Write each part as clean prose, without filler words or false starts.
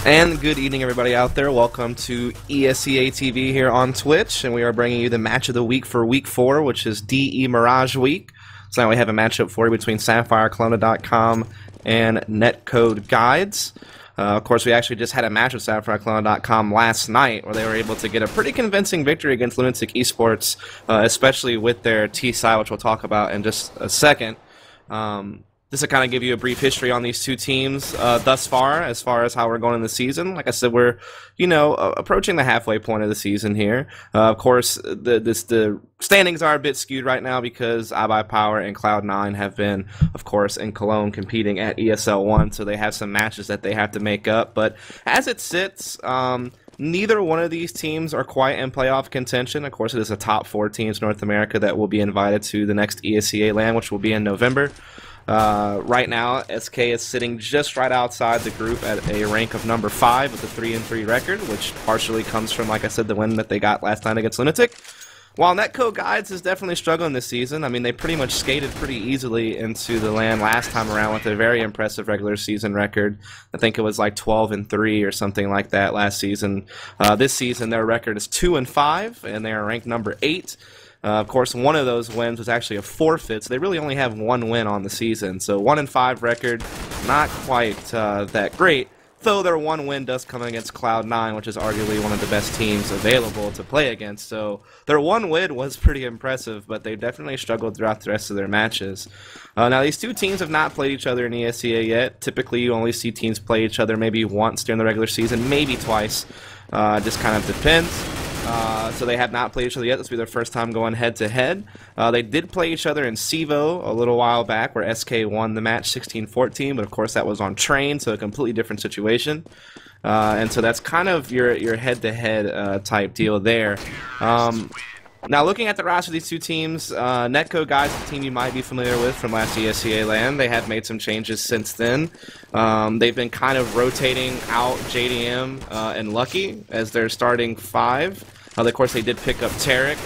And good evening, everybody out there. Welcome to ESEA TV here on Twitch, and we are bringing you the match of the week for Week 4, which is DE Mirage Week. So now we have a matchup for you between SapphireKelowna.com and Netcode Guides. Of course, we actually just had a match with SapphireKelowna.com last night, where they were able to get a pretty convincing victory against Lunatic Esports, especially with their T-side, which we'll talk about in just a second. Just to kind of give you a brief history on these two teams thus far as how we're going in the season. Like I said, we're, approaching the halfway point of the season here. Of course, the standings are a bit skewed right now because iBuyPower and Cloud9 have been, of course, in Cologne competing at ESL 1, so they have some matches that they have to make up. But as it sits, neither one of these teams are quite in playoff contention. Of course, it is a top 4 teams in North America that will be invited to the next ESEA LAN, which will be in November. Right now, SK is sitting just right outside the group at a rank of number 5 with a 3-3 record, which partially comes from, like I said, the win that they got last night against Lunatic. While Netcode Guides is definitely struggling this season. I mean, they pretty much skated pretty easily into the LAN last time around with a very impressive regular season record. I think it was like 12-3 or something like that last season. This season, their record is 2-5, and they are ranked number 8. Of course, one of those wins was actually a forfeit, so they really only have one win on the season. So 1-5 record, not quite that great, though their one win does come against Cloud9, which is arguably one of the best teams available to play against. So their one win was pretty impressive, but they definitely struggled throughout the rest of their matches. Now, these two teams have not played each other in ESEA yet. Typically, you only see teams play each other maybe once during the regular season, maybe twice. Just kind of depends. So they have not played each other yet. This will be their first time going head-to-head. They did play each other in SEVO a little while back, where SK won the match 16-14, but of course that was on train, so a completely different situation. And so that's kind of your head-to-head type deal there. Now, looking at the roster of these two teams, Netcode Guides, the team you might be familiar with from last ESEA LAN, they have made some changes since then. They've been kind of rotating out JDM and Lucky as their starting 5. Of course, they did pick up Tarek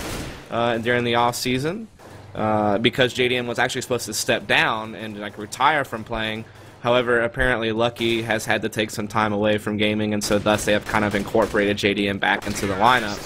during the off-season because JDM was actually supposed to step down and retire from playing. However, apparently Lucky has had to take some time away from gaming, and so thus they have kind of incorporated JDM back into the lineup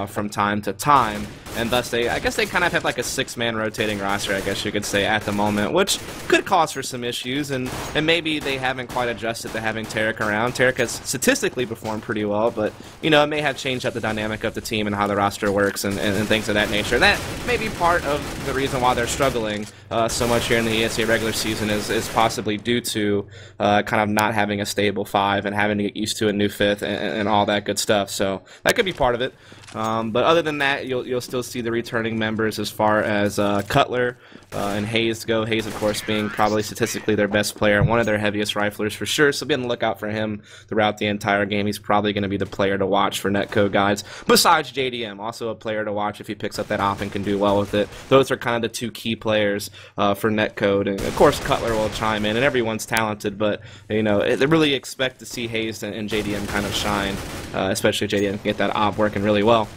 from time to time. And thus I guess they kind of have like a 6-man rotating roster, I guess you could say, at the moment, which could cause for some issues, and maybe they haven't quite adjusted to having Tarek around. Tarek has statistically performed pretty well, but, it may have changed up the dynamic of the team and how the roster works and things of that nature. And that may be part of the reason why they're struggling so much here in the ESEA regular season is possibly due to kind of not having a stable 5 and having to get used to a new 5th and all that good stuff. So that could be part of it. But other than that, you'll still see the returning members as far as Cutler and Hayes go. Hayes, of course, being probably statistically their best player, one of their heaviest riflers for sure, so be on the lookout for him throughout the entire game. He's probably going to be the player to watch for Netcode Guides, besides JDM, also a player to watch if he picks up that op and can do well with it. Those are kind of the two key players for Netcode, and of course Cutler will chime in, and everyone's talented, but they really expect to see Hayes and JDM kind of shine, especially if JDM can get that op working really well.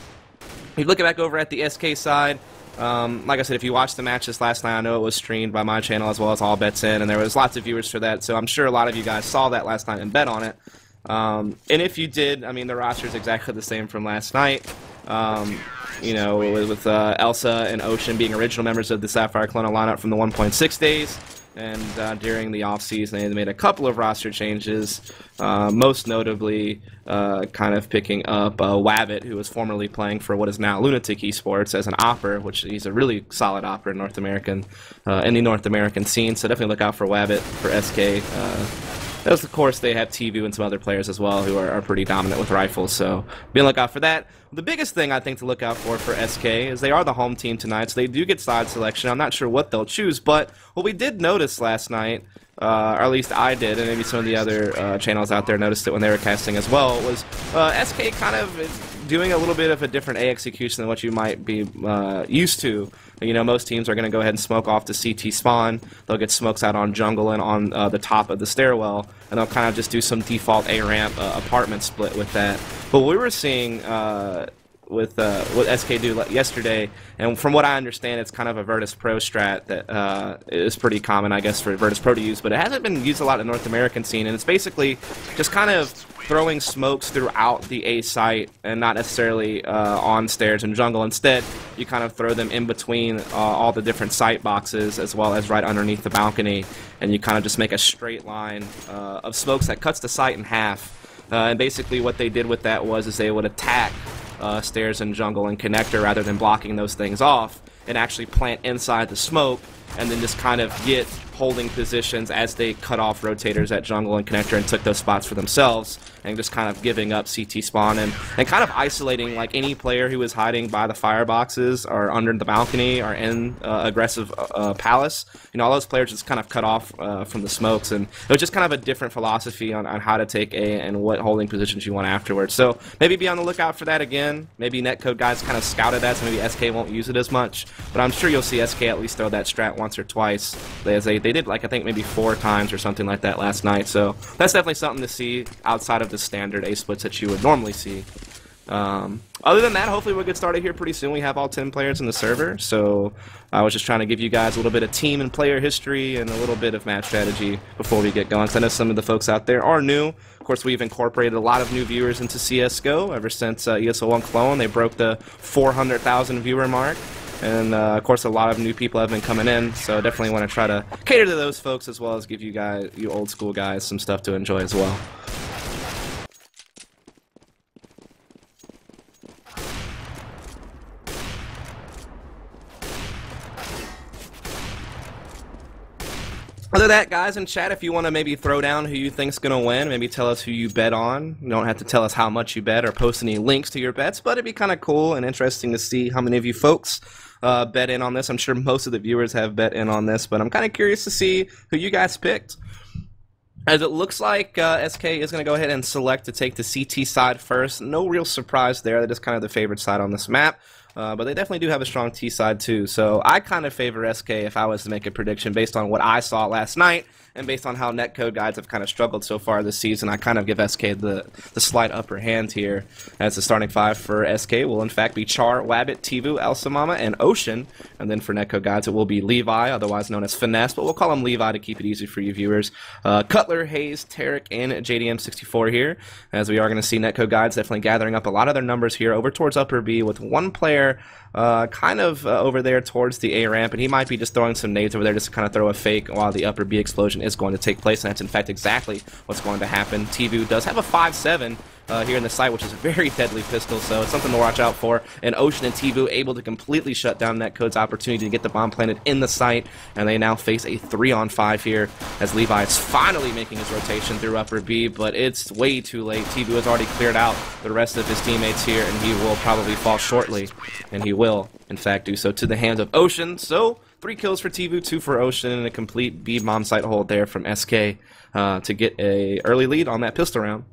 If you look back over at the SK side, like I said, if you watched the matches last night, I know it was streamed by my channel as well as All Bets In, and there was lots of viewers for that, so I'm sure a lot of you guys saw that last night and bet on it. And if you did, I mean, the roster is exactly the same from last night. With Elsa and Ocean being original members of the Sapphire Kelowna lineup from the 1.6 days. And during the off-season, they made a couple of roster changes, most notably kind of picking up Wabbit, who was formerly playing for what is now Lunatic Esports as an opper, which he's a really solid opper in the North American scene, so definitely look out for Wabbit for SK. Of course, they have TV and some other players as well who are pretty dominant with rifles, so be on the lookout for that. The biggest thing I think to look out for SK is they are the home team tonight, so they do get side selection. I'm not sure what they'll choose, but what we did notice last night, or at least I did, and maybe some of the other channels out there noticed it when they were casting as well, was SK kind of is doing a little bit of a different A execution than what you might be used to. Most teams are going to go ahead and smoke off the CT spawn. They'll get smokes out on jungle and on the top of the stairwell, and they'll kind of just do some default A-ramp apartment split with that. But what we were seeing what SK do yesterday, and from what I understand, it's kind of a Virtus Pro strat that is pretty common, I guess, for Virtus Pro to use, but it hasn't been used a lot in the North American scene, and it's basically just kind of throwing smokes throughout the A site and not necessarily on stairs and jungle. Instead, you kind of throw them in between all the different site boxes as well as right underneath the balcony, and you kind of just make a straight line of smokes that cuts the site in half. And basically what they did with that is they would attack stairs and jungle and connector rather than blocking those things off, and actually plant inside the smoke and then just kind of get holding positions as they cut off rotators at jungle and connector and took those spots for themselves, and just kind of giving up CT spawn and kind of isolating like any player who is hiding by the fireboxes or under the balcony or in aggressive palace. You know, all those players just kind of cut off from the smokes, and it was just kind of a different philosophy on how to take A and what holding positions you want afterwards. So maybe be on the lookout for that again. Maybe Netcode guys kind of scouted that, so maybe SK won't use it as much, but I'm sure you'll see SK at least throw that strat once or twice. They did, like, I think maybe 4 times or something like that last night, so that's definitely something to see outside of the standard A splits that you would normally see. Other than that, hopefully we'll get started here pretty soon. We have all 10 players in the server, so I was just trying to give you guys a little bit of team and player history and a little bit of match strategy before we get going, because I know some of the folks out there are new. Of course, we've incorporated a lot of new viewers into CSGO ever since ESO1 Clone. They broke the 400,000 viewer mark. And, of course, a lot of new people have been coming in, so definitely want to try to cater to those folks as well as give you guys, you old school guys, some stuff to enjoy as well. Other than that, guys, in chat, if you want to maybe throw down who you think's going to win, maybe tell us who you bet on. You don't have to tell us how much you bet or post any links to your bets, but it'd be kind of cool and interesting to see how many of you folks bet in on this. I'm sure most of the viewers have bet in on this, but I'm kind of curious to see who you guys picked. As it looks like SK is going to go ahead and select to take the CT side first. No real surprise there. That is kind of the favorite side on this map. But they definitely do have a strong T side too, so I kind of favor SK if I was to make a prediction based on what I saw last night and based on how Netcode guys have kind of struggled so far this season. I kind of give SK the slight upper hand here, as the starting 5 for SK will in fact be Char, Wabbit, Tivu, Elsa Mama, and Ocean, and then for Netcode guys it will be Levi, otherwise known as Finesse, but we'll call him Levi to keep it easy for you viewers. Cutler, Hayes, Tarek, and JDM64 here, as we are going to see Netcode guys definitely gathering up a lot of their numbers here over towards upper B, with one player kind of over there towards the A ramp, and he might be just throwing some nades over there just to kind of throw a fake while the upper B explosion is going to take place, and that's in fact exactly what's going to happen. Tivu does have a 5-7 here in the site, which is a very deadly pistol, so it's something to watch out for. And Ocean and Tivu able to completely shut down Netcode's opportunity to get the bomb planted in the site, and they now face a 3-on-5 here as Levi is finally making his rotation through upper B, but it's way too late. Tivu has already cleared out the rest of his teammates here, and he will probably fall shortly, and he will in fact do so to the hands of Ocean. So 3 kills for Tivu, 2 for Ocean, and a complete B bomb site hold there from SK to get a early lead on that pistol round.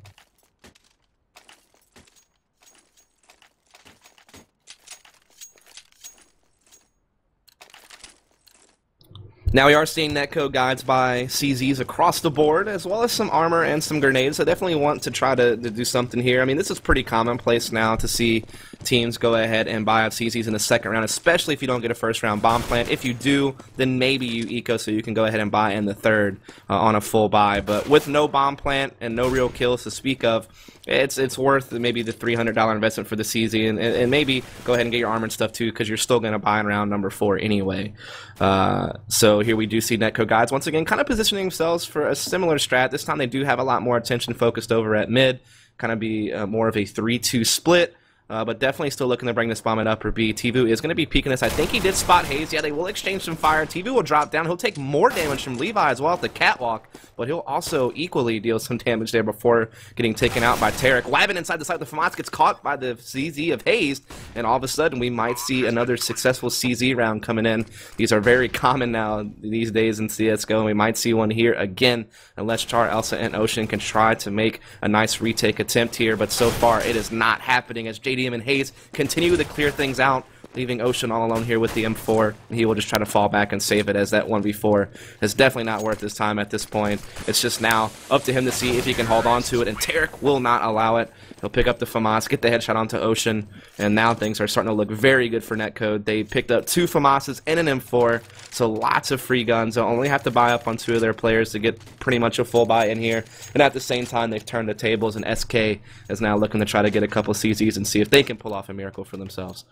Now we are seeing Netcode guides buy CZs across the board, as well as some armor and some grenades. So definitely want to try to do something here. I mean, this is pretty commonplace now to see teams go ahead and buy out CZs in the second round, especially if you don't get a first round bomb plant. If you do, then maybe you eco so you can go ahead and buy in the third on a full buy. But with no bomb plant and no real kills to speak of, it's worth maybe the $300 investment for the CZ, and maybe go ahead and get your armor and stuff too, because you're still going to buy in round number 4 anyway. So here we do see Netcode guides once again kind of positioning themselves for a similar strat. This time they do have a lot more attention focused over at mid, kind of be more of a 3-2 split. But definitely still looking to bring this bomb at upper B. Tivu is going to be peeking this. I think he did spot Hayes. Yeah, they will exchange some fire. Tivu will drop down. He'll take more damage from Levi as well at the catwalk, but he'll also equally deal some damage there before getting taken out by Tarek. Wabbit inside the site. The FAMAS gets caught by the CZ of Hayes, and all of a sudden we might see another successful CZ round coming in. These are very common now these days in CSGO, and we might see one here again unless Char, Elsa, and Ocean can try to make a nice retake attempt here, but so far it is not happening as JDM and Hayes continue to clear things out leaving Ocean all alone here with the M4. He will just try to fall back and save it, as that 1v4 is definitely not worth his time at this point. It's just now up to him to see if he can hold on to it, and Tarek will not allow it. He'll pick up the FAMAS, get the headshot onto Ocean, and now things are starting to look very good for Netcode. They picked up 2 FAMASes and an M4, so lots of free guns. They'll only have to buy up on 2 of their players to get pretty much a full buy in here, and at the same time they've turned the tables, and SK is now looking to try to get a couple CZs and see if they can pull off a miracle for themselves.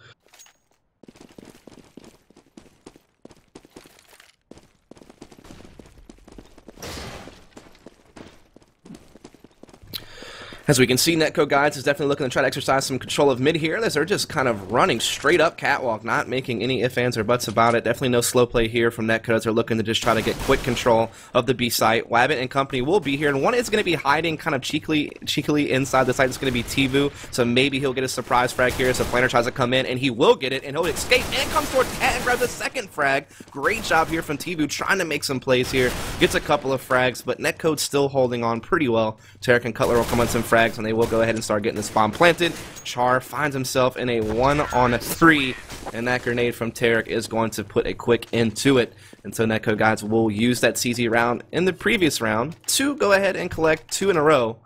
As we can see, Netcode Guides is definitely looking to try to exercise some control of mid here, as they're just kind of running straight up catwalk, not making any ifs, ands, or buts about it. Definitely no slow play here from Netcode, as they're looking to just try to get quick control of the B site. Wabbit and company will be here, and one is going to be hiding kind of cheekily inside the site. It's going to be Tivu, so maybe he'll get a surprise frag here as the planner tries to come in, and he will get it, and he'll escape and comes towards Cat and grab the second frag. Great job here from Tivu, trying to make some plays here. Gets a couple of frags, but Netcode's still holding on pretty well. Tarek and Cutler will come on some frags, and they will go ahead and start getting this bomb planted. Char finds himself in a 1-on-3, and that grenade from Tarek is going to put a quick end to it. And so Netcode Guides will use that CZ round in the previous round to go ahead and collect 2 in a row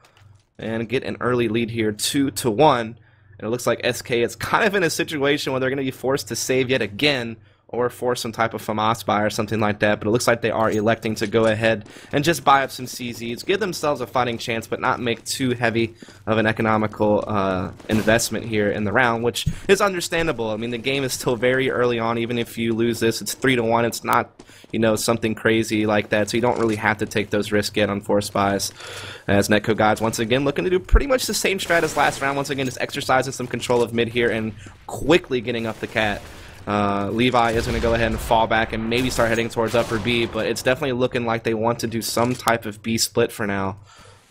and get an early lead here, 2-1. And it looks like SK is kind of in a situation where they're going to be forced to save yet again, or force some type of FAMAS buy or something like that, but it looks like they are electing to go ahead and just buy up some CZs, give themselves a fighting chance, but not make too heavy of an economical investment here in the round, which is understandable. I mean, the game is still very early on. Even if you lose this, it's 3-1. It's not, you know, something crazy like that, so you don't really have to take those risks yet on force buys. As Netcode Guides once again looking to do pretty much the same strat as last round, once again just exercising some control of mid here and quickly getting up the cat. Levi is going to go ahead and fall back and maybe start heading towards upper B, but it's definitely looking like they want to do some type of B split for now.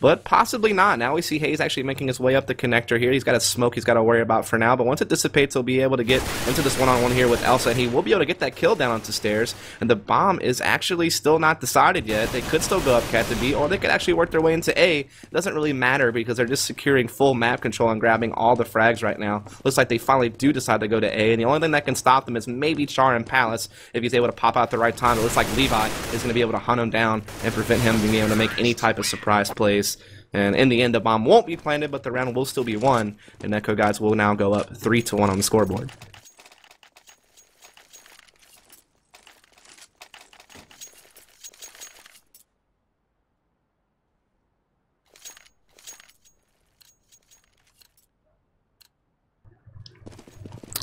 But possibly not. Now we see Hayes actually making his way up the connector here. He's got a smoke he's got to worry about for now, but once it dissipates, he'll be able to get into this one-on-one here with Elsa, and he will be able to get that kill down onto stairs. And the bomb is actually still not decided yet. They could still go up cat to B, or they could actually work their way into A. It doesn't really matter because they're just securing full map control and grabbing all the frags right now. Looks like they finally do decide to go to A, and the only thing that can stop them is maybe Char and Palace if he's able to pop out at the right time. It looks like Levi is going to be able to hunt him down and prevent him from being able to make any type of surprise plays. And in the end, the bomb won't be planted, but the round will still be won, and Netcode Guides will now go up 3-1 on the scoreboard.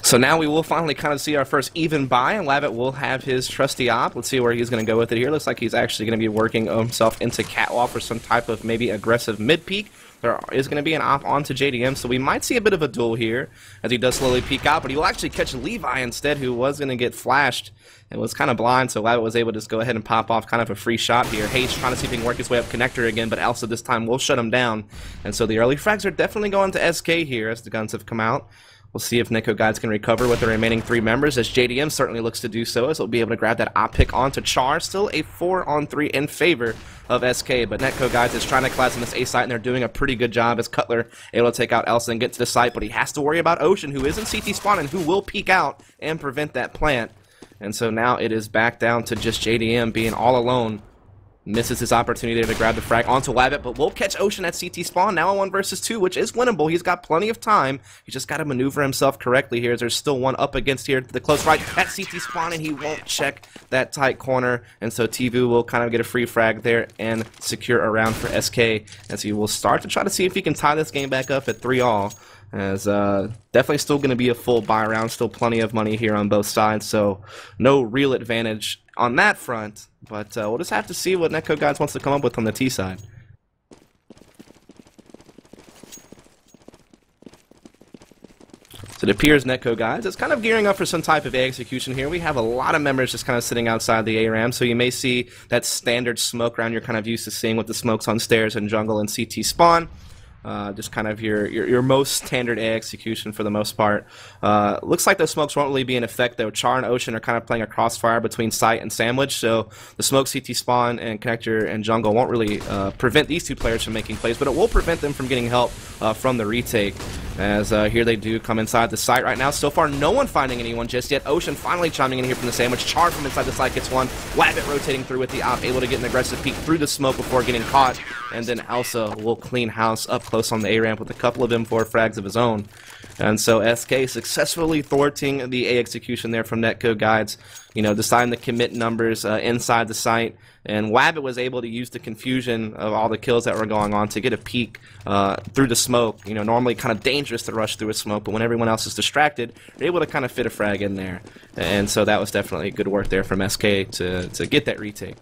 So now we will finally kind of see our first even buy, and Lavitt will have his trusty op. Let's see where he's going to go with it here. Looks like he's actually going to be working himself into catwalk for some type of maybe aggressive mid-peek. There is going to be an op onto JDM, so we might see a bit of a duel here as he does slowly peek out, but he will actually catch Levi instead, who was going to get flashed and was kind of blind, so Lavitt was able to just go ahead and pop off kind of a free shot here. Hayes trying to see if he can work his way up connector again, but Elsa this time will shut him down. And so the early frags are definitely going to SK here as the guns have come out. We'll see if Netcode Guides can recover with the remaining 3 members, as JDM certainly looks to do so, as he'll be able to grab that op pick onto Char. Still a 4-on-3 in favor of SK, but Netcode Guides is trying to collapse on this A site, and they're doing a pretty good job as Cutler able to take out Elsa and get to the site, but he has to worry about Ocean, who is in CT spawn and who will peek out and prevent that plant. And so now it is back down to just JDM being all alone. Misses his opportunity to grab the frag onto Lavitt, but will catch Ocean at CT spawn. Now a 1 versus 2, which is winnable. He's got plenty of time. He's just got to maneuver himself correctly here. There's still one up against here to the close right at CT spawn, and he won't check that tight corner. And so Tivu will kind of get a free frag there and secure a round for SK, as he will start to try to see if he can tie this game back up at 3-all. As definitely still going to be a full buy round, still plenty of money here on both sides, so no real advantage on that front, but we'll just have to see what Netcode Guides wants to come up with on the T side. So it appears Netcode Guides is kind of gearing up for some type of A execution here. We have a lot of members just kind of sitting outside the A-Ram, so you may see that standard smoke round you're kind of used to seeing with the smokes on stairs and jungle and CT spawn. Just kind of your most standard A execution for the most part. Looks like the smokes won't really be in effect though. Char and Ocean are kind of playing a crossfire between site and sandwich, so the smoke, CT spawn, and connector and jungle won't really prevent these 2 players from making plays, but it will prevent them from getting help from the retake. As here they do come inside the site right now. So far, no one finding anyone just yet. Ocean finally chiming in here from the sandwich. Char from inside the site gets one. Wabbit rotating through with the op, able to get an aggressive peek through the smoke before getting caught. And then Elsa will clean house up close on the A-ramp with a couple of M4 frags of his own. And so SK successfully thwarting the A execution there from Netcode guides, you know, deciding the commit numbers inside the site. And Wabbit was able to use the confusion of all the kills that were going on to get a peek through the smoke. You know, normally kind of dangerous to rush through a smoke, but when everyone else is distracted, they're able to kind of fit a frag in there. And so that was definitely good work there from SK to get that retake.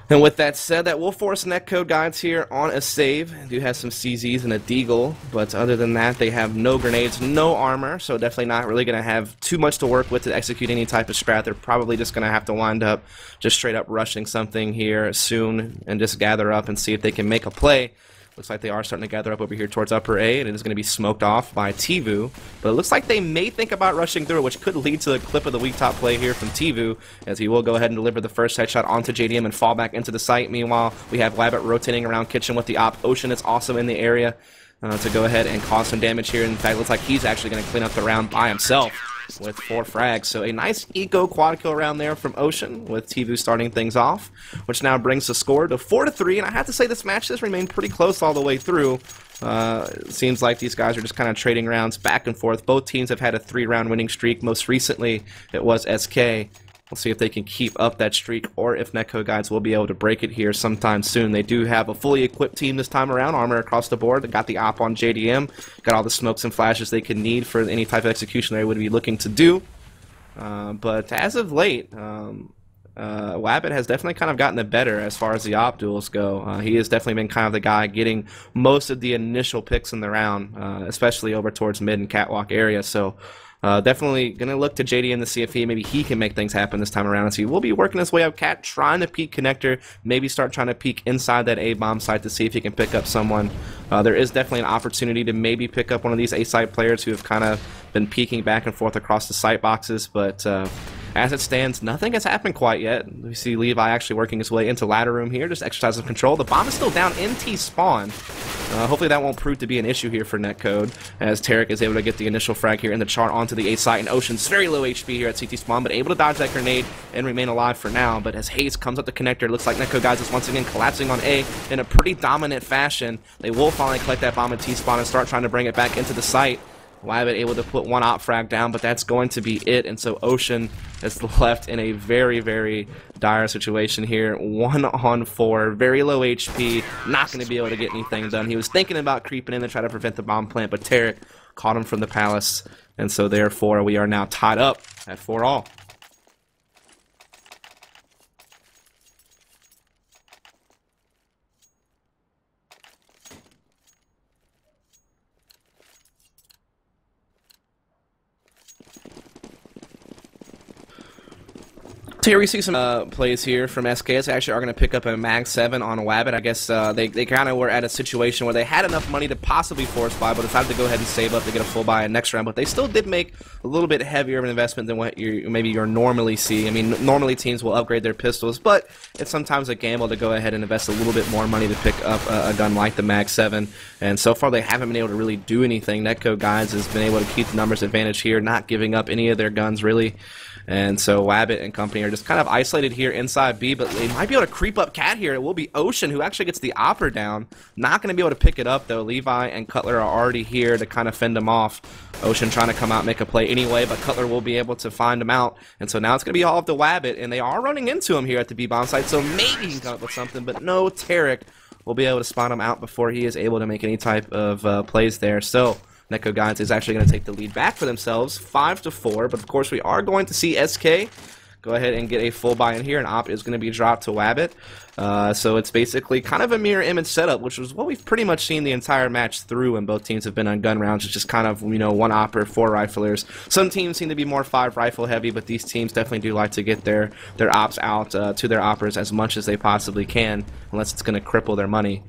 And with that said, that will force Netcode guides here on a save. They do have some CZs and a Deagle, but other than that, they have no grenades, no armor, so definitely not really going to have too much to work with to execute any type of strat. They're probably just going to have to wind up just straight up rushing something here soon and just gather up and see if they can make a play. Looks like they are starting to gather up over here towards upper A, and it is going to be smoked off by Tvu. But it looks like they may think about rushing through, which could lead to the clip of the weak top play here from Tvu, as he will go ahead and deliver the first headshot onto JDM and fall back into the site. Meanwhile, we have Wabbit rotating around Kitchen with the op. Ocean is also in the area to go ahead and cause some damage here. In fact, it looks like he's actually going to clean up the round by himself with 4 frags. So a nice eco quad kill round there from Ocean, with Tvu starting things off, which now brings the score to 4-3. And I have to say this match has remained pretty close all the way through. It seems like these guys are just kind of trading rounds back and forth. Both teams have had a 3-round winning streak. Most recently, it was SK. We'll see if they can keep up that streak, or if Netcode guides will be able to break it here sometime soon. They do have a fully equipped team this time around, armor across the board. They got the op on JDM, got all the smokes and flashes they could need for any type of execution they would be looking to do. But as of late, Wabbit has definitely kind of gotten the better as far as the op duels go. He has definitely been kind of the guy getting most of the initial picks in the round, especially over towards mid and catwalk area. So definitely going to look to JD to see if maybe he can make things happen this time around. So he will be working his way up cat, trying to peek connector, maybe start trying to peek inside that A-bomb site to see if he can pick up someone. There is definitely an opportunity to maybe pick up one of these A-site players who have kind of been peeking back and forth across the site boxes, but as it stands, nothing has happened quite yet. We see Levi actually working his way into ladder room here, just exercising control. The bomb is still down in T-spawn. Hopefully that won't prove to be an issue here for Netcode, as Tarek is able to get the initial frag here in the chart onto the A site, and Ocean's very low HP here at CT spawn, but able to dodge that grenade and remain alive for now. But as Hayes comes up the connector, it looks like Netcode guys is once again collapsing on A in a pretty dominant fashion. They will finally collect that bomb at T-spawn and start trying to bring it back into the site. Wabbit able to put one op frag down, but that's going to be it, and so Ocean is left in a very, very dire situation here. 1-on-4, very low HP, not going to be able to get anything done. He was thinking about creeping in to try to prevent the bomb plant, but Tarek caught him from the palace, and so therefore we are now tied up at 4-all. So here we see some plays here from SKS. They actually are going to pick up a Mag 7 on Wabbit. I guess they kind of were at a situation where they had enough money to possibly force buy, but decided to go ahead and save up to get a full buy in next round. But they still did make a little bit heavier of an investment than what you normally see. I mean, normally teams will upgrade their pistols, but it's sometimes a gamble to go ahead and invest a little bit more money to pick up a gun like the Mag 7. And so far they haven't been able to really do anything. Netcode guys has been able to keep the numbers advantage here, not giving up any of their guns really. And so Wabbit and company are just kind of isolated here inside B, but they might be able to creep up cat here. It will be Ocean who actually gets the opper down. Not going to be able to pick it up, though. Levi and Cutler are already here to kind of fend him off. Ocean trying to come out and make a play anyway, but Cutler will be able to find him out. And so now it's going to be all up to Wabbit, and they are running into him here at the B-bomb site, so maybe he can come up with something, but no, Tarek will be able to spot him out before he is able to make any type of plays there. So Netcode guys is actually going to take the lead back for themselves, 5-4. But of course, we are going to see SK go ahead and get a full buy in here, and op is going to be dropped to Wabbit. So it's basically kind of a mirror image setup, which was what we've pretty much seen the entire match through when both teams have been on gun rounds. It's just kind of, you know, 1 opper, 4 riflers. Some teams seem to be more 5 rifle heavy, but these teams definitely do like to get their ops out to their oppers as much as they possibly can, unless it's going to cripple their money.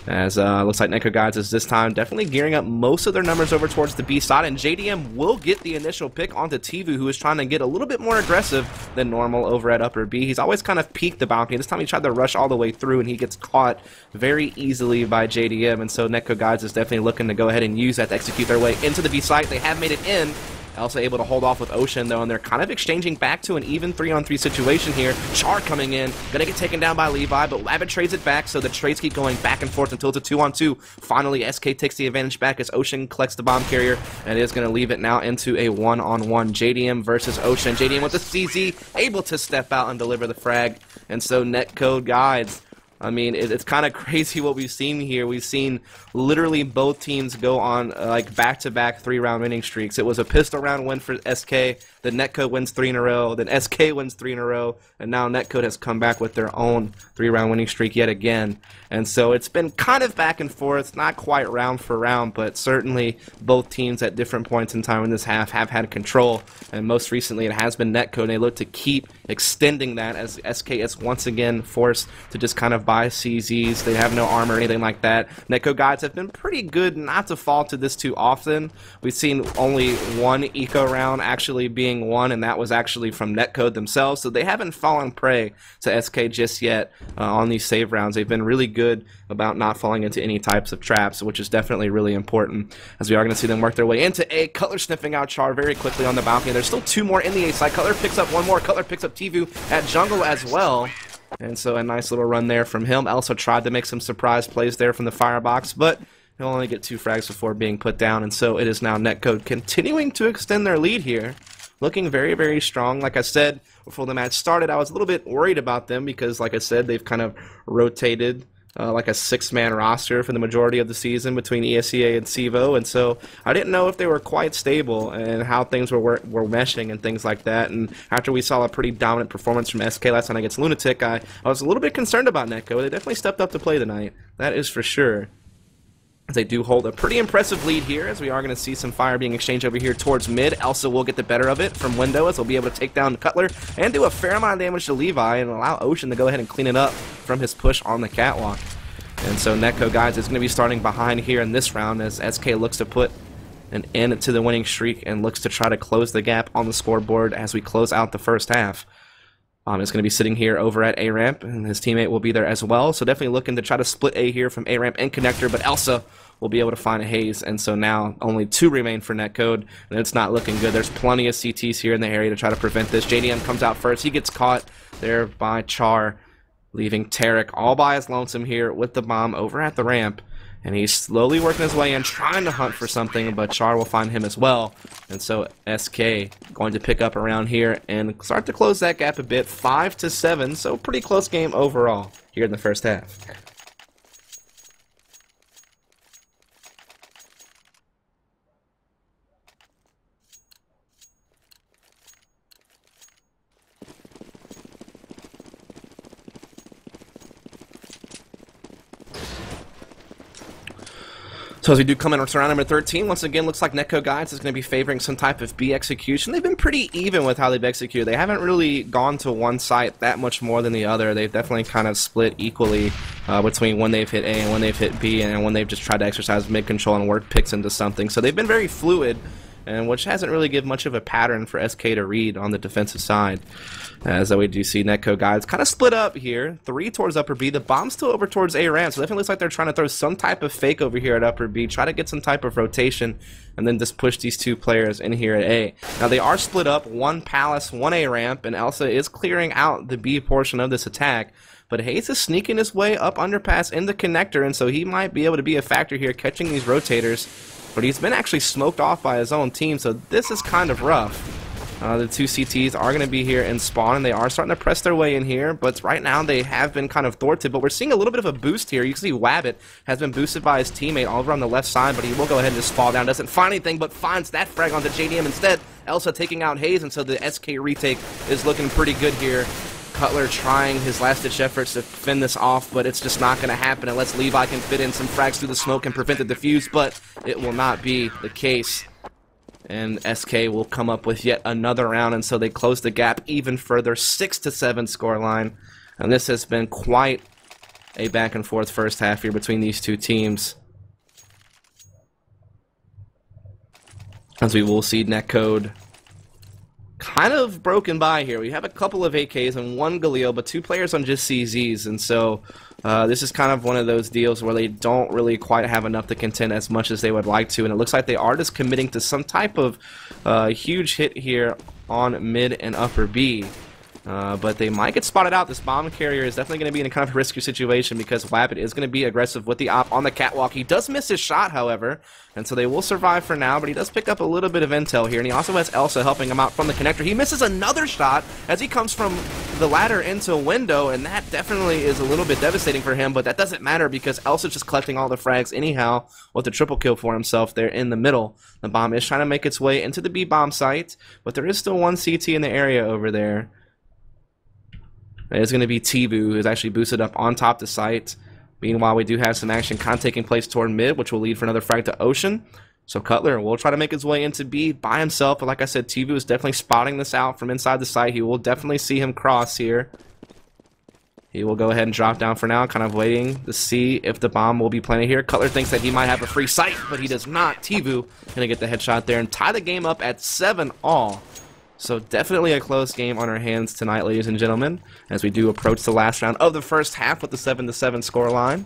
As looks like Netcode Guides is this time definitely gearing up most of their numbers over towards the B side, and JDM will get the initial pick onto Tivu, who is trying to get a little bit more aggressive than normal over at upper B. He's always kind of peeked the balcony. This time he tried to rush all the way through, and he gets caught very easily by JDM, and so Netcode Guides is definitely looking to go ahead and use that to execute their way into the B site. They have made it in. Also able to hold off with Ocean, though, and they're kind of exchanging back to an even 3-on-3 situation here. Char coming in, gonna get taken down by Levi, but Wabbit trades it back, so the trades keep going back and forth until it's a 2-on-2. Finally, SK takes the advantage back as Ocean collects the bomb carrier, and is gonna leave it now into a 1-on-1. JDM versus Ocean. JDM with the CZ, able to step out and deliver the frag, and so Netcode Guides. I mean, it's kind of crazy what we've seen here. We've seen literally both teams go on like back-to-back 3-round winning streaks. It was a pistol round win for SK, then Netcode wins 3 in a row, then SK wins 3 in a row, and now Netcode has come back with their own 3-round winning streak yet again. And so it's been kind of back and forth, not quite round for round, but certainly both teams at different points in time in this half have had control, and most recently it has been Netcode, and they look to keep extending that as SK is once again forced to just kind of buy CZs. They have no armor or anything like that. Netcode Guides have been pretty good not to fall to this too often. We've seen only one eco round actually being won, and that was actually from Netcode themselves, so they haven't fallen prey to SK just yet on these save rounds. They've been really good about not falling into any types of traps, which is definitely really important, as we are going to see them work their way into A. Cutler sniffing out Char very quickly on the balcony. There's still 2 more in the A side. Cutler picks up 1 more. Cutler picks up Tivu at jungle as well. And so a nice little run there from him. Also tried to make some surprise plays there from the firebox, but he'll only get 2 frags before being put down. And so it is now Netcode continuing to extend their lead here. Looking very, very strong. Like I said before the match started, I was a little bit worried about them because, like I said, they've kind of rotated like a 6-man roster for the majority of the season between ESEA and SEVO, and so I didn't know if they were quite stable and how things were meshing and things like that. And after we saw a pretty dominant performance from SK last night against Lunatic, I was a little bit concerned about Netcode. They definitely stepped up to play tonight, that is for sure. They do hold a pretty impressive lead here, as we are going to see some fire being exchanged over here towards mid. Elsa will get the better of it from window, as they'll be able to take down Cutler and do a fair amount of damage to Levi and allow Ocean to go ahead and clean it up from his push on the catwalk. And so Netcode Guides is going to be starting behind here in this round, as SK looks to put an end to the winning streak and looks to try to close the gap on the scoreboard as we close out the first half. Is going to be sitting here over at A ramp, and his teammate will be there as well. So definitely looking to try to split A here from A ramp and connector, but Elsa will be able to find a haze, and so now only 2 remain for Netcode, and it's not looking good. There's plenty of CTs here in the area to try to prevent this. JDM comes out first. He gets caught there by Char, leaving Tarek all by his lonesome here with the bomb over at the ramp. And he's slowly working his way in, trying to hunt for something, but Char will find him as well. And so SK going to pick up around here and start to close that gap a bit, 5-7, so pretty close game overall here in the first half. So as we do come in to round number 13, once again, looks like Netcode Guides is going to be favoring some type of B execution. They've been pretty even with how they've executed. They haven't really gone to one site that much more than the other. They've definitely kind of split equally between when they've hit A and when they've hit B, and when they've just tried to exercise mid-control and work picks into something. So they've been very fluid, and which hasn't really given much of a pattern for SK to read on the defensive side. As we do see Netcode Guides kind of split up here, 3 towards upper B, the bomb's still over towards A ramp, so definitely looks like they're trying to throw some type of fake over here at upper B, try to get some type of rotation, and then just push these 2 players in here at A. Now they are split up, 1 Palace, 1 A ramp, and Elsa is clearing out the B portion of this attack. But Hayes is sneaking his way up underpass in the connector, and so he might be able to be a factor here catching these rotators. But he's been actually smoked off by his own team, so this is kind of rough. The 2 CTs are going to be here in spawn, and they are starting to press their way in here, but right now they have been kind of thwarted. But we're seeing a little bit of a boost here. You can see Wabbit has been boosted by his teammate all over on the left side, but he will go ahead and just fall down. Doesn't find anything, but finds that frag onto JDM instead. Elsa taking out Hayes, and so the SK retake is looking pretty good here. Cutler trying his last-ditch efforts to fend this off, but it's just not going to happen unless Levi can fit in some frags through the smoke and prevent the defuse, but it will not be the case. And SK will come up with yet another round, and so they close the gap even further, 6-7 scoreline. And this has been quite a back and forth first half here between these two teams. As we will see Netcode kind of broken by here. We have a couple of AKs and one Galil, but 2 players on just CZs, and so this is kind of one of those deals where they don't really quite have enough to contend as much as they would like to, and it looks like they are just committing to some type of huge hit here on mid and upper B. But they might get spotted out. This bomb carrier is definitely going to be in a kind of risky situation because Wabbit is going to be aggressive with the op on the catwalk. He does miss his shot, however, and so they will survive for now, but he does pick up a little bit of intel here, and he also has Elsa helping him out from the connector. He misses another shot as he comes from the ladder into a window, and that definitely is a little bit devastating for him, but that doesn't matter because Elsa's just collecting all the frags anyhow with a triple kill for himself there in the middle. The bomb is trying to make its way into the B-bomb site, but there is still one CT in the area over there. It's going to be Tibu, who's actually boosted up on top the site. Meanwhile, we do have some action kind of taking place toward mid, which will lead for another frag to Ocean. So Cutler will try to make his way into B by himself. But like I said, Tibu is definitely spotting this out from inside the site. He will definitely see him cross here. He will go ahead and drop down for now, kind of waiting to see if the bomb will be planted here. Cutler thinks that he might have a free sight, but he does not. Tibu going to get the headshot there and tie the game up at 7-all. So definitely a close game on our hands tonight, ladies and gentlemen, as we do approach the last round of the first half with the 7-7 scoreline.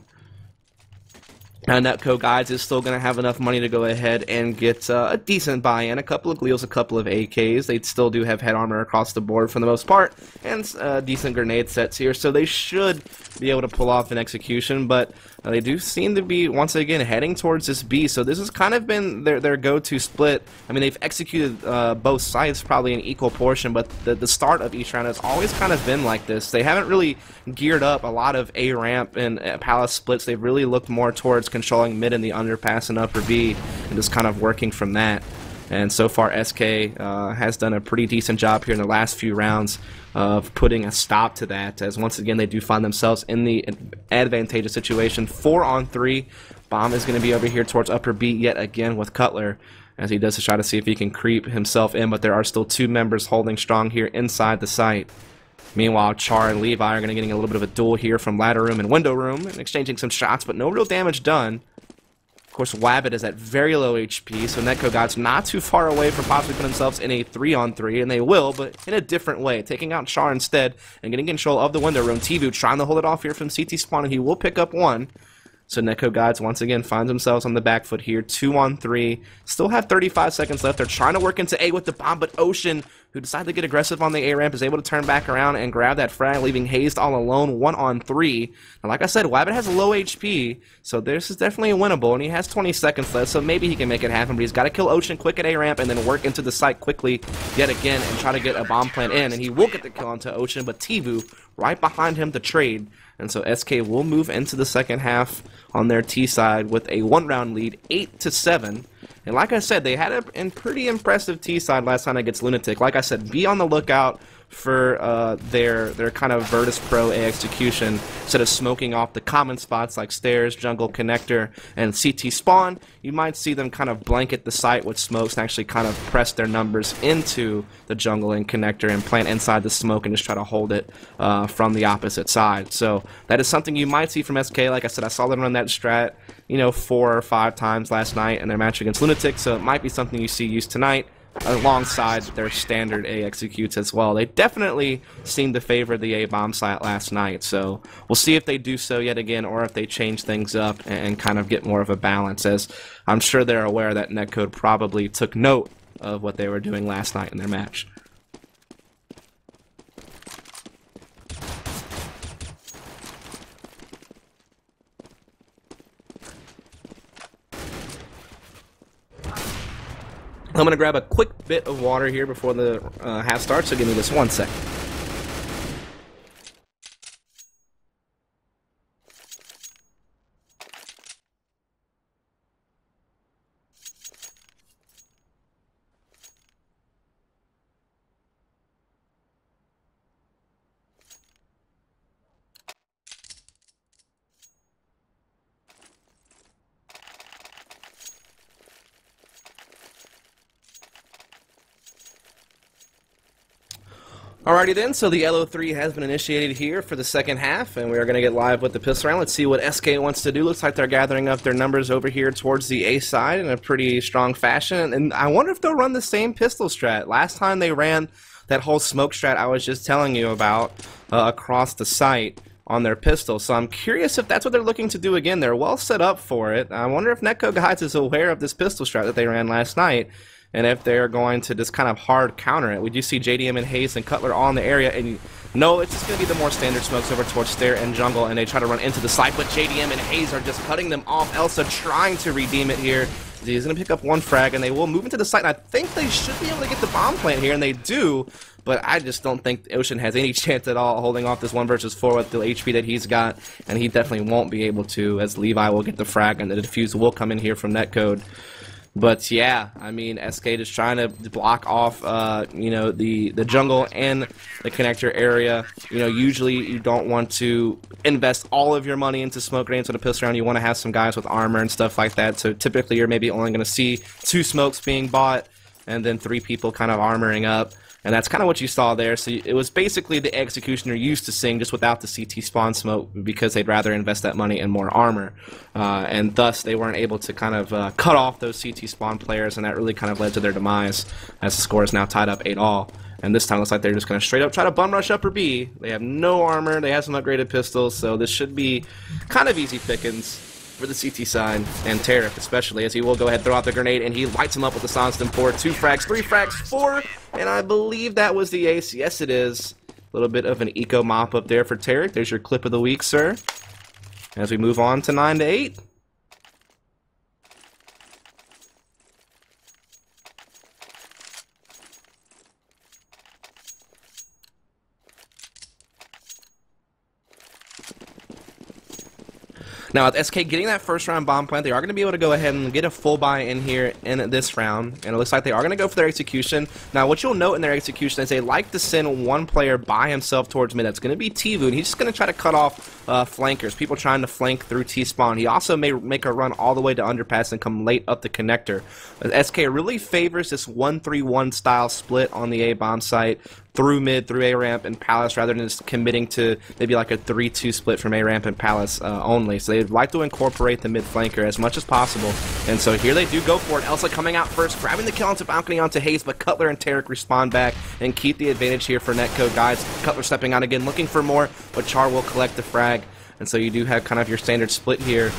And Netcode, guys, is still going to have enough money to go ahead and get a decent buy-in. A couple of Gleals, a couple of AKs. They still do have head armor across the board for the most part, and decent grenade sets here. So they should be able to pull off an execution, but they do seem to be, once again, heading towards this B. So this has kind of been their go-to split. I mean, they've executed both sides probably in equal portion, but the start of each round has always kind of been like this. They haven't really geared up a lot of A-ramp and palace splits. They've really looked more towards controlling mid in the underpass and upper B and just kind of working from that. And so far SK has done a pretty decent job here in the last few rounds of putting a stop to that, as once again they do find themselves in the advantageous situation. 4-on-3. Bomb is going to be over here towards upper B yet again with Cutler, as he does to try to see if he can creep himself in, but there are still 2 members holding strong here inside the site. Meanwhile, Char and Levi are going to getting a little bit of a duel here from ladder room and window room, and exchanging some shots, but no real damage done. Of course, Wabbit is at very low HP, so Netcode guys not too far away from possibly putting themselves in a 3-on-3, and they will, but in a different way, taking out Char instead and getting control of the window room. Tibu trying to hold it off here from CT spawn, and he will pick up one. So Netcode guys once again finds themselves on the back foot here, 2-on-3. Still have 35 seconds left. They're trying to work into A with the bomb, but Ocean, who decided to get aggressive on the A ramp, is able to turn back around and grab that frag, leaving Hazed all alone, 1-on-3. And like I said, Wabbit has low HP, so this is definitely winnable, and he has 20 seconds left, so maybe he can make it happen, but he's got to kill Ocean quick at A ramp and then work into the site quickly yet again and try to get a bomb plant in, and he will get the kill onto Ocean, but Tibu right behind him to trade. And so SK will move into the second half on their T side with a 1-round lead, 8-7. And like I said, they had a pretty impressive T side last time against Lunatic. Like I said, be on the lookout for their kind of Virtus Pro A execution. Instead of smoking off the common spots like stairs, jungle, connector, and CT spawn, you might see them kind of blanket the site with smokes and actually kind of press their numbers into the jungle and connector and plant inside the smoke and just try to hold it from the opposite side. So that is something you might see from SK. Like I said, I saw them run that strat, 4 or 5 times last night in their match against Lunatic, so it might be something you see used tonight alongside their standard A executes as well. They definitely seem to favor the A bomb site last night, so we'll see if they do so yet again or if they change things up and kind of get more of a balance, as I'm sure they're aware that Netcode probably took note of what they were doing last night in their match. I'm going to grab a quick bit of water here before the half starts, so give me just 1 second. Alrighty then, so the LO3 has been initiated here for the second half, and we are going to get live with the pistol round. Let's see what SK wants to do. Looks like they're gathering up their numbers over here towards the A side in a pretty strong fashion, and I wonder if they'll run the same pistol strat. Last time they ran that whole smoke strat I was just telling you about across the site on their pistol, so I'm curious if that's what they're looking to do again. They're well set up for it. I wonder if Netcode Guides is aware of this pistol strat that they ran last night, and if they're going to just kind of hard counter it. We do see JDM and Hayes and Cutler all in the area, and no, it's just going to be the more standard smokes over towards Stair and Jungle, and they try to run into the site, but JDM and Hayes are just cutting them off. Elsa trying to redeem it here. He's going to pick up one frag, and they will move into the site, and I think they should be able to get the bomb plant here, and they do, but I just don't think Ocean has any chance at all holding off this 1 versus 4 with the HP that he's got, and he definitely won't be able to, as Levi will get the frag, and the defuse will come in here from Netcode. But yeah, I mean, SK just trying to block off, you know, the jungle and the connector area. You know, usually you don't want to invest all of your money into smoke grenades with a pistol round. You want to have some guys with armor and stuff like that. So typically you're maybe only going to see 2 smokes being bought and then 3 people kind of armoring up. And that's kind of what you saw there. So it was basically the execution you're used to seeing, just without the CT spawn smoke, because they'd rather invest that money in more armor. And thus, they weren't able to kind of cut off those CT spawn players, and that really kind of led to their demise, as the score is now tied up 8-all. And this time it looks like they're just going to straight up try to bum rush upper B. They have no armor, they have some upgraded pistols, so this should be kind of easy pickings for the CT side, and Tarek especially, as he will go ahead and throw out the grenade, and he lights him up with the Sonston 4. 2 frags, 3 frags, 4, and I believe that was the ace. Yes, it is. A little bit of an eco mop up there for Tarek. There's your clip of the week, sir. As we move on to 9-8. Now, with SK getting that first round bomb plant, they are going to be able to go ahead and get a full buy in here in this round, and it looks like they are going to go for their execution. Now, what you'll note in their execution is they like to send one player by himself towards mid. That's going to be Tvu, and he's just going to try to cut off flankers, people trying to flank through T-spawn. He also may make a run all the way to underpass and come late up the connector. SK really favors this 1-3-1 style split on the A bomb site, through mid, through A ramp and Palace, rather than just committing to maybe like a 3-2 split from A ramp and Palace only. So they'd like to incorporate the mid flanker as much as possible. And so here they do go for it. Elsa coming out first, grabbing the kill onto balcony onto Hayes, but Cutler and Tarek respond back and keep the advantage here for Netcode Guides. Cutler stepping out again, looking for more, but Char will collect the frag. And so you do have kind of your standard split here.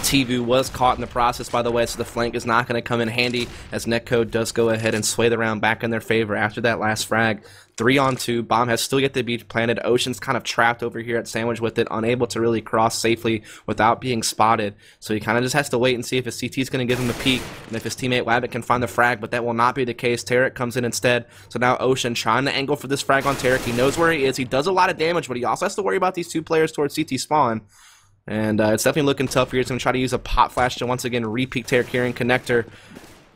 Tvu was caught in the process, by the way, so the flank is not going to come in handy, as Netcode does go ahead and sway the round back in their favor after that last frag. 3-on-2, bomb has still yet to be planted. Ocean's kind of trapped over here at Sandwich with it, unable to really cross safely without being spotted. So he kind of just has to wait and see if his CT is going to give him a peek, and if his teammate Wabbit can find the frag, but that will not be the case. Tarek comes in instead. So now Ocean trying to angle for this frag on Tarek. He knows where he is. He does a lot of damage, but he also has to worry about these 2 players towards CT spawn. And it's definitely looking tough here. He's going to try to use a pop flash to once again re-peek Tarek here in connector.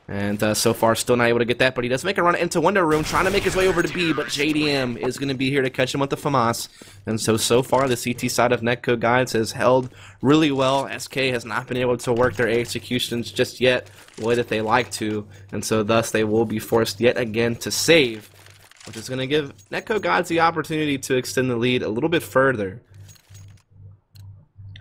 And so far still not able to get that, but he does make a run into window room, trying to make his way over to B, but JDM is going to be here to catch him with the FAMAS. And so far the CT side of Netcode Guides has held really well. SK has not been able to work their executions just yet the way that they like to, and so thus they will be forced yet again to save, which is going to give Netcode Guides the opportunity to extend the lead a little bit further.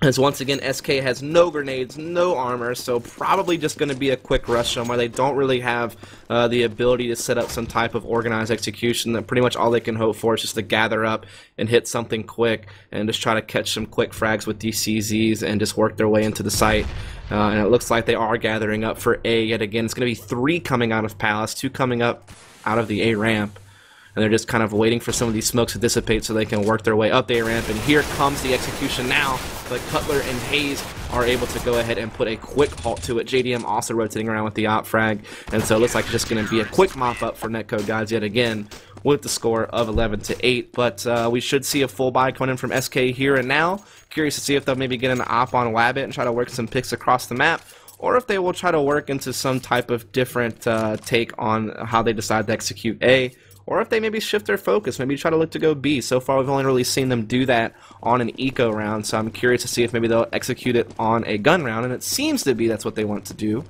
As once again, SK has no grenades, no armor, so probably just going to be a quick rush on where they don't really have the ability to set up some type of organized execution. That pretty much all they can hope for is just to gather up and hit something quick and just try to catch some quick frags with DCZs and just work their way into the site. And it looks like they are gathering up for A yet again. It's going to be 3 coming out of Palace, 2 coming up out of the A ramp. And they're just kind of waiting for some of these smokes to dissipate so they can work their way up the ramp. And here comes the execution now, but Cutler and Hayes are able to go ahead and put a quick halt to it. JDM also rotating around with the op frag, and so it looks like it's just going to be a quick mop up for Netcode Guides yet again with the score of 11-8. But we should see a full buy coming in from SK here and now. Curious to see if they'll maybe get an op on Wabbit and try to work some picks across the map, or if they will try to work into some type of different take on how they decide to execute A, or if they maybe shift their focus, maybe try to look to go B. So far, we've only really seen them do that on an eco round, so I'm curious to see if maybe they'll execute it on a gun round, and it seems to be that's what they want to do.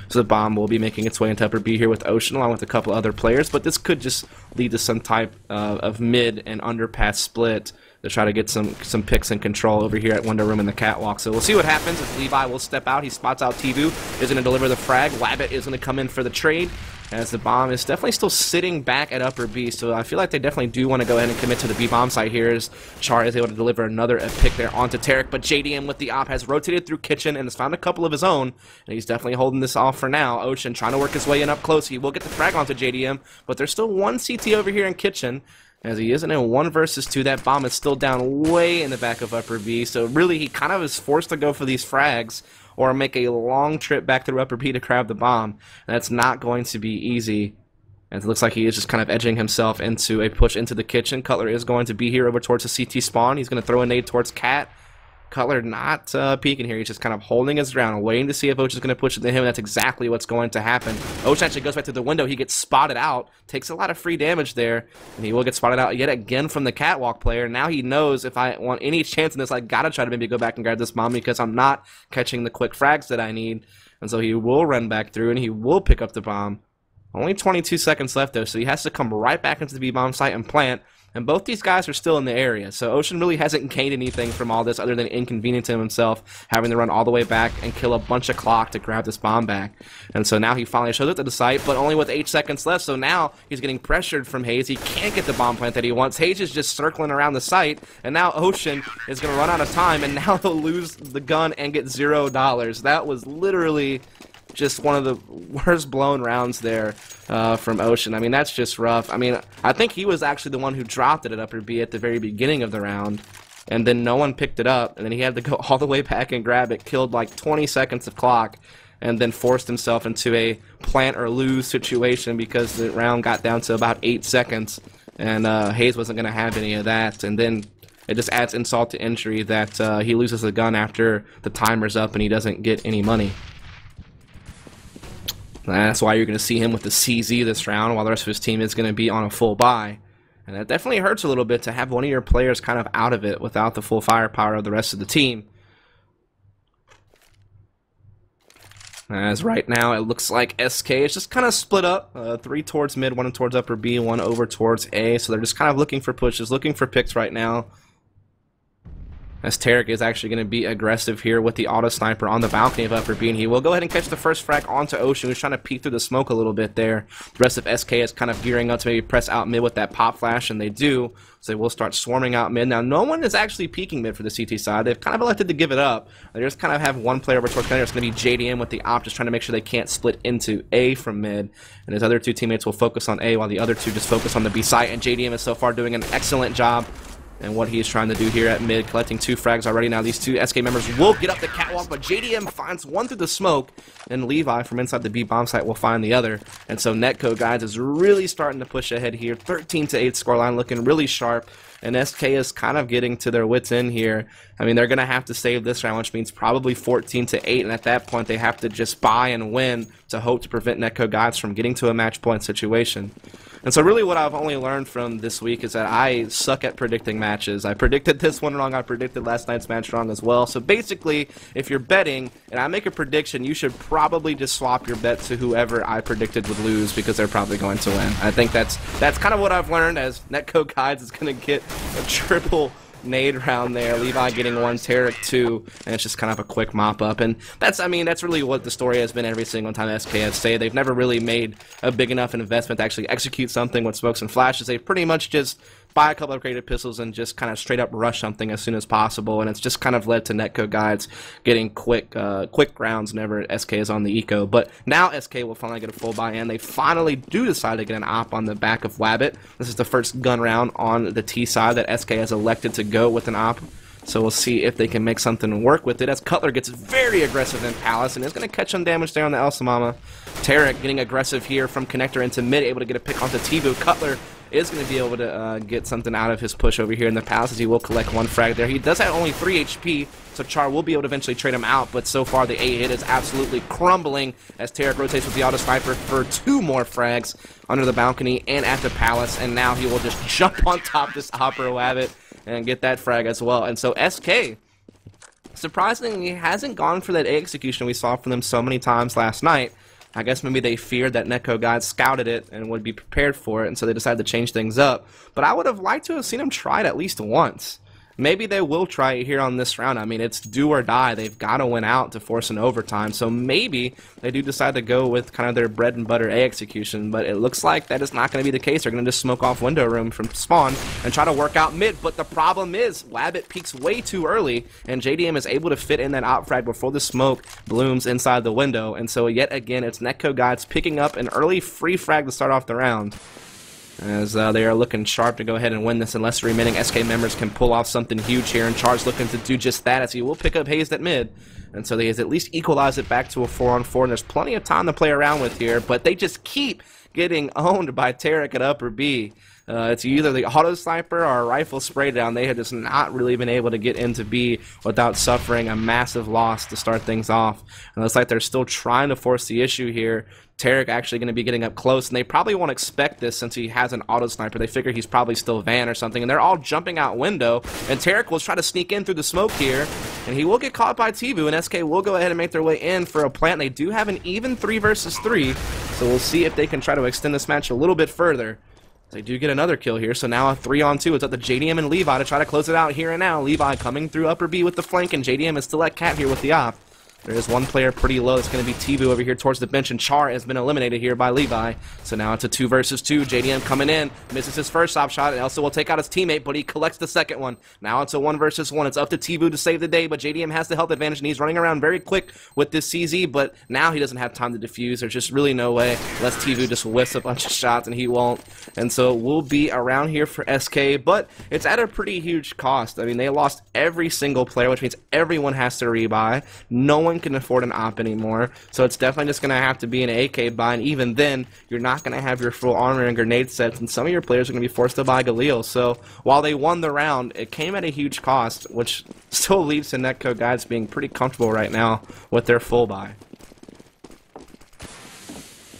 So the bomb will be making its way into upper B here with Ocean, along with a couple other players, but this could just lead to some type of mid and underpass split to try to get some picks and control over here at Window Room in the catwalk. So we'll see what happens if Levi will step out. He spots out Tivu, is going to deliver the frag. Wabbit is going to come in for the trade, as the bomb is definitely still sitting back at upper B. So I feel like they definitely do want to go ahead and commit to the B bomb site here, as Char is able to deliver another pick there onto Tarek. But JDM with the op has rotated through Kitchen and has found a couple of his own, and he's definitely holding this off for now. Ocean trying to work his way in up close. He will get the frag onto JDM, but there's still one CT over here in Kitchen, as he isn't in 1 versus 2. That bomb is still down way in the back of upper B, so really he kind of is forced to go for these frags or make a long trip back through upper B to grab the bomb. And that's not going to be easy, and it looks like he is just kind of edging himself into a push into the Kitchen. Cutler is going to be here over towards the CT spawn. He's going to throw a nade towards Cat. Cutler not peeking here. He's just kind of holding his ground, waiting to see if Ocean's going to push into him, and that's exactly what's going to happen. Ocean actually goes back to the window. He gets spotted out, takes a lot of free damage there, and he will get spotted out yet again from the catwalk player. Now he knows, if I want any chance in this, I gotta try to maybe go back and grab this bomb, because I'm not catching the quick frags that I need. And so he will run back through, and he will pick up the bomb. Only 22 seconds left, though, so he has to come right back into the B-bomb site and plant. And both these guys are still in the area, so Ocean really hasn't gained anything from all this other than inconveniencing himself, having to run all the way back and kill a bunch of clock to grab this bomb back. And so now he finally shows up to the site, but only with 8 seconds left, so now he's getting pressured from Hayes. He can't get the bomb plant that he wants. Hayes is just circling around the site, and now Ocean is going to run out of time, and now they'll lose the gun and get $0. That was literally just one of the worst blown rounds there from Ocean. I mean, that's just rough. I mean, I think he was actually the one who dropped it at upper B at the very beginning of the round, and then no one picked it up, and then he had to go all the way back and grab it, killed like 20 seconds of clock, and then forced himself into a plant or lose situation because the round got down to about 8 seconds, and Hayes wasn't going to have any of that. And then it just adds insult to injury that he loses the gun after the timer's up and he doesn't get any money. That's why you're going to see him with the CZ this round, while the rest of his team is going to be on a full buy. And that definitely hurts a little bit to have one of your players kind of out of it without the full firepower of the rest of the team. As right now, it looks like SK is just kind of split up. 3 towards mid, 1 towards upper B, 1 over towards A. So they're just kind of looking for pushes, looking for picks right now, as Tarek is actually going to be aggressive here with the auto sniper on the balcony of upper B, and he will go ahead and catch the first frag onto Ocean, who's trying to peek through the smoke a little bit there. The rest of SK is kind of gearing up to maybe press out mid with that pop flash, and they do, so they will start swarming out mid. Now, no one is actually peeking mid for the CT side. They've kind of elected to give it up. They just kind of have one player over towards center. It's going to be JDM with the op, just trying to make sure they can't split into A from mid, and his other 2 teammates will focus on A, while the other 2 just focus on the B site, and JDM is so far doing an excellent job and what he's trying to do here at mid, collecting 2 frags already. Now these 2 SK members will get up the catwalk, but JDM finds one through the smoke, and Levi from inside the B bomb site will find the other. And so Netcode, guys, is really starting to push ahead here. 13-8 scoreline, looking really sharp, and SK is kind of getting to their wits' end here. I mean, they're going to have to save this round, which means probably 14-8, and at that point they have to just buy and win to hope to prevent Netcode guys from getting to a match point situation. And so really what I've only learned from this week is that I suck at predicting matches. I predicted this one wrong, I predicted last night's match wrong as well. So basically, if you're betting and I make a prediction, you should probably just swap your bet to whoever I predicted would lose, because they're probably going to win. I think that's kind of what I've learned, as Netcode Guides is going to get a triple nade round there, Levi getting 1, Tarek 2, and it's just kind of a quick mop up. And that's, I mean, that's really what the story has been every single time SK has stayed. They've never really made a big enough investment to actually execute something with smokes and flashes. They've pretty much just buy a couple upgraded pistols and just kind of straight up rush something as soon as possible, and it's just kind of led to Netcode guides getting quick rounds whenever SK is on the eco. But now SK will finally get a full buy in. They finally do decide to get an op on the back of Wabbit. This is the first gun round on the T side that SK has elected to go with an op. So we'll see if they can make something work with it, as Cutler gets very aggressive in Palace and is going to catch some damage there on the Elsa Mama. Tarek getting aggressive here from connector into mid, able to get a pick onto Tivu. Cutler is going to be able to get something out of his push over here in the palace, as he will collect 1 frag there. He does have only 3 HP, so Char will be able to eventually trade him out, but so far the A hit is absolutely crumbling as Tarek rotates with the auto sniper for 2 more frags under the balcony and at the palace, and now he will just jump on top of this Opera Wabbit and get that frag as well. And so SK, surprisingly, hasn't gone for that A execution we saw from them so many times last night. I guess maybe they feared that Netcode guys scouted it and would be prepared for it, and so they decided to change things up. But I would have liked to have seen them try it at least once. Maybe they will try it here on this round. I mean, it's do or die. They've got to win out to force an overtime. So maybe they do decide to go with kind of their bread and butter A execution, but it looks like that is not going to be the case. They're going to just smoke off window room from spawn and try to work out mid. But the problem is, Wabbit peeks way too early, and JDM is able to fit in that op frag before the smoke blooms inside the window. And so yet again, it's Netcode guys picking up an early free frag to start off the round, as they are looking sharp to go ahead and win this unless the remaining SK members can pull off something huge here, and Char's looking to do just that, as he will pick up Hazed at mid, and so they at least equalize it back to a 4-on-4, and there's plenty of time to play around with here, but they just keep getting owned by Tarek at upper B. It's either the auto sniper or a rifle spray down. They have just not really been able to get into B without suffering a massive loss to start things off. And it looks like they're still trying to force the issue here. Tarek actually going to be getting up close, and they probably won't expect this since he has an auto sniper. They figure he's probably still Van or something, and they're all jumping out window, and Tarek will try to sneak in through the smoke here, and he will get caught by Tvu, and SK will go ahead and make their way in for a plant. They do have an even 3 versus 3, so we'll see if they can try to extend this match a little bit further. They do get another kill here, so now a 3-on-2. It's up to JDM and Levi to try to close it out here and now. Levi coming through upper B with the flank, and JDM is still at cat here with the op. There is one player pretty low. It's going to be Tvu over here towards the bench, and Char has been eliminated here by Levi. So now it's a 2 versus 2. JDM coming in, misses his first op shot, and also will take out his teammate, but he collects the second one. Now it's a 1 versus 1. It's up to Tvu to save the day, but JDM has the health advantage, and he's running around very quick with this CZ, but now he doesn't have time to defuse. There's just really no way, unless Tvu just whiffs a bunch of shots, and he won't. And so it will be around here for SK, but it's at a pretty huge cost. I mean, they lost every single player, which means everyone has to rebuy. No one can afford an op anymore, so it's definitely just going to have to be an AK buy, and even then, you're not going to have your full armor and grenade sets, and some of your players are going to be forced to buy Galil. So while they won the round, it came at a huge cost, which still leaves the Netcode guys being pretty comfortable right now with their full buy.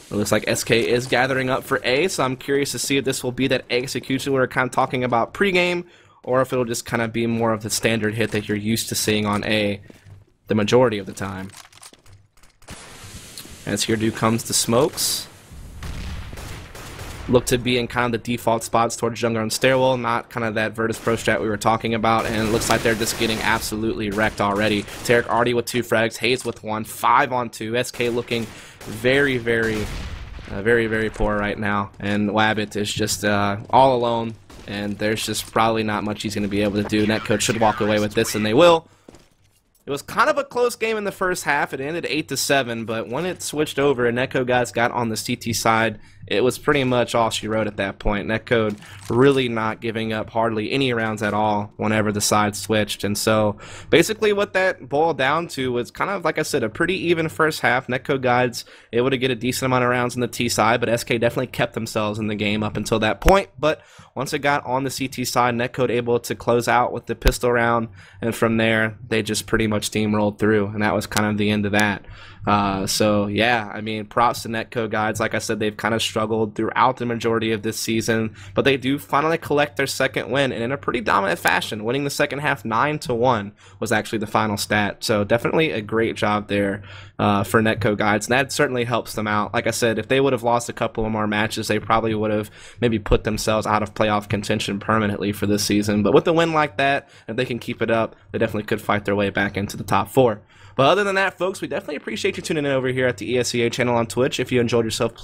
It looks like SK is gathering up for A, so I'm curious to see if this will be that execution we were kind of talking about pregame, or if it'll just kind of be more of the standard hit that you're used to seeing on A the majority of the time. As here comes the smokes. Look to be in kind of the default spots towards jungler and stairwell, not kind of that Virtus Pro strat we were talking about, and it looks like they're just getting absolutely wrecked already. Tarek already with 2 frags, Hayes with 1, 5-on-2. SK looking very, very poor right now, and Wabbit is just all alone, and there's just probably not much he's going to be able to do. Netcode should walk away with this, and they will. It was kind of a close game in the first half. It ended 8-7, but when it switched over and Netcode guys got on the CT side, it was pretty much all she wrote at that point. Netcode really not giving up hardly any rounds at all whenever the side switched. And so basically what that boiled down to was kind of, like I said, a pretty even first half. Netcode guys able to get a decent amount of rounds on the T side, but SK definitely kept themselves in the game up until that point. But once it got on the CT side, Netcode able to close out with the pistol round, and from there they just pretty much steamrolled through, and that was kind of the end of that. So yeah, I mean, props to Netcode guys. Like I said, they've kind of struggled throughout the majority of this season, but they do finally collect their second win, and in a pretty dominant fashion. Winning the second half 9-1 was actually the final stat. So definitely a great job there for Netcode guys, and that certainly helps them out. Like I said, if they would have lost a couple of more matches, they probably would have maybe put themselves out of playoff contention permanently for this season. But with a win like that, if they can keep it up, they definitely could fight their way back into the top 4. But other than that, folks, we definitely appreciate you tuning in over here at the ESEA channel on Twitch. If you enjoyed yourself,